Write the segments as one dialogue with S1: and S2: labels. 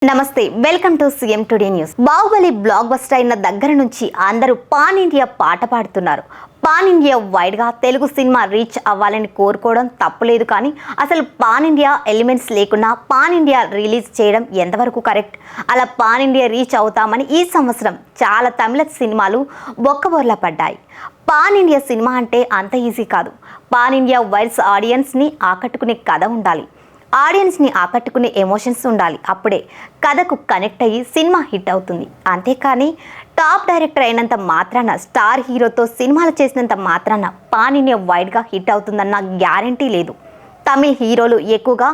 S1: నమస్తే, welcome to CM today news. Baahubali block buster అయిన దగ్గర నుంచి అందరూ పాన్ ఇండియా పాట పాడుతున్నారు. పాన్ ఇండియా వైడ్ గా తెలుగు సినిమా రీచ్ అవ్వాలని కోరుకోవడం తప్పులేదు, కానీ అసలు పాన్ ఇండియా ఎలిమెంట్స్ లేకుండా పాన్ ఇండియా రిలీజ్ చేయడం ఎంతవరకు కరెక్ట్? అలా పాన్ ఇండియా రీచ్ అవుతామని ఈ సంవత్సరం చాలా తమిళ సినిమాలు బొక్కబోర్లా పడ్డాయి. పాన్ ఇండియా సినిమా అంటే అంత ఈజీ కాదు. పాన్ ఇండియా వైడ్స్ ఆడియన్స్ని ఆకట్టుకునే కథ ఉండాలి, ఆడియన్స్ని ఆకట్టుకునే ఎమోషన్స్ ఉండాలి. అప్పుడే కథకు కనెక్ట్ అయ్యి సినిమా హిట్ అవుతుంది. అంతేకాని టాప్ డైరెక్టర్ అయినంత మాత్రాన, స్టార్ హీరోతో సినిమాలు చేసినంత మాత్రాన పాన్ ఇండియా వైడ్గా హిట్ అవుతుందన్న గ్యారంటీ లేదు. తమిళ హీరోలు ఎక్కువగా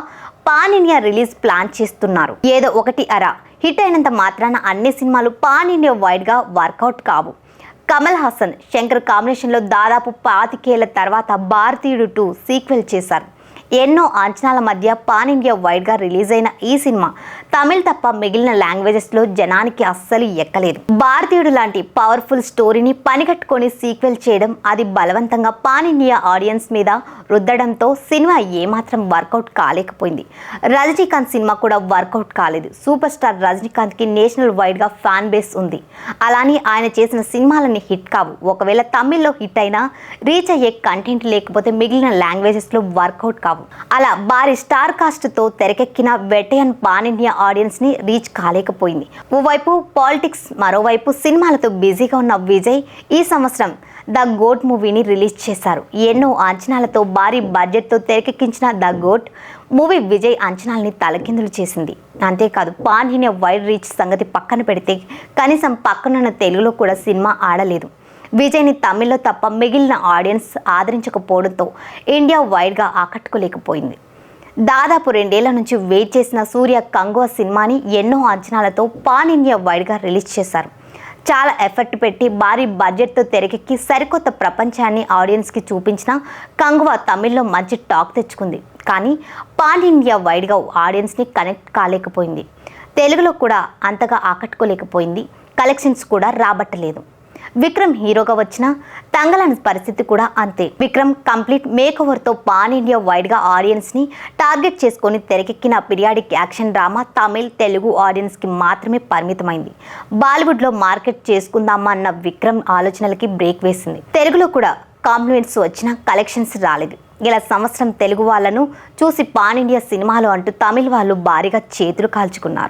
S1: పాన్ ఇండియా రిలీజ్ ప్లాన్ చేస్తున్నారు. ఏదో ఒకటి అరా హిట్ అయినంత మాత్రాన అన్ని సినిమాలు పాన్ ఇండియా వైడ్గా వర్కౌట్ కావు. కమల్ హాసన్, శంకర్ కాంబినేషన్లో దాదాపు 25 ఏళ్ల తర్వాత భారతీయుడు 2 సీక్వెల్ చేశారు. ఎన్నో అంచనాల మధ్య పాన్ ఇండియా వైడ్గా రిలీజ్ అయిన ఈ సినిమా తమిళ్ తప్ప మిగిలిన లాంగ్వేజెస్లో జనానికి అస్సలు ఎక్కలేదు. భారతీయుడు లాంటి పవర్ఫుల్ స్టోరీని పనిగట్టుకొని సీక్వెల్ చేయడం, అది బలవంతంగా పాన్ ఇండియా ఆడియన్స్ మీద రుద్దడంతో సినిమా ఏమాత్రం వర్కౌట్ కాలేకపోయింది. రజనీకాంత్ సినిమా కూడా వర్కౌట్ కాలేదు. సూపర్ స్టార్ రజనీకాంత్కి నేషనల్ వైడ్గా ఫ్యాన్ బేస్ ఉంది. అలానే ఆయన చేసిన సినిమాలన్నీ హిట్ కావు. ఒకవేళ తమిళ్లో హిట్ అయినా రీచ్ అయ్యే కంటెంట్ లేకపోతే మిగిలిన లాంగ్వేజెస్లో వర్కౌట్ కావు. అలా భారీ స్టార్ కాస్ట్తో తెరకెక్కిన వెటయన్ పాన్ ఇండియా ఆడియన్స్ని రీచ్ కాలేకపోయింది. ఓవైపు పాలిటిక్స్, మరోవైపు సినిమాలతో బిజీగా ఉన్న విజయ్ ఈ సంవత్సరం ద గోట్ మూవీని రిలీజ్ చేశారు. ఎన్నో అంచనాలతో భారీ బడ్జెట్తో తెరకెక్కించిన ద గోట్ మూవీ విజయ్ అంచనాల్ని తలకిందులు చేసింది. అంతేకాదు పాన్ ఇండియా వైడ్ రీచ్ సంగతి పక్కన పెడితే కనీసం పక్కనున్న తెలుగులో కూడా సినిమా ఆడలేదు. విజయ్ని తమిళ్లో తప్ప మిగిలిన ఆడియన్స్ ఆదరించకపోవడంతో ఇండియా వైడ్గా ఆకట్టుకోలేకపోయింది. దాదాపు 2 ఏళ్ల నుంచి వెయిట్ చేసిన సూర్య కంగువ సినిమాని ఎన్నో అంచనాలతో పాన్ ఇండియా వైడ్గా రిలీజ్ చేశారు. చాలా ఎఫర్ట్ పెట్టి భారీ బడ్జెట్తో తెరకెక్కి సరికొత్త ప్రపంచాన్ని ఆడియన్స్కి చూపించిన కంగువ తమిళ్లో మంచి టాక్ తెచ్చుకుంది. కానీ పాన్ ఇండియా వైడ్గా ఆడియన్స్ని కనెక్ట్ కాలేకపోయింది. తెలుగులో కూడా అంతగా ఆకట్టుకోలేకపోయింది. కలెక్షన్స్ కూడా రాబట్టలేదు. విక్రమ్ హీరోగా వచ్చిన తంగలాన్ పరిస్థితి కూడా అంతే. విక్రమ్ కంప్లీట్ మేకోవర్తో పాన్ ఇండియా వైడ్గా ఆడియన్స్ని టార్గెట్ చేసుకొని తెరకెక్కిన periodic action drama Tamil, Telugu ఆడియన్స్కి మాత్రమే పరిమితమైంది. బాలీవుడ్లో మార్కెట్ చేసుకుందామా అన్న విక్రమ్ ఆలోచనలకి బ్రేక్ వేసింది. తెలుగులో కూడా కాంప్లిమెంట్స్ వచ్చినా కలెక్షన్స్ రాలేదు. ఇలా సంవత్సరం తెలుగు వాళ్ళను చూసి పాన్ ఇండియా సినిమాలు అంటూ తమిళ్ వాళ్ళు భారీగా చేతులు కాల్చుకున్నారు.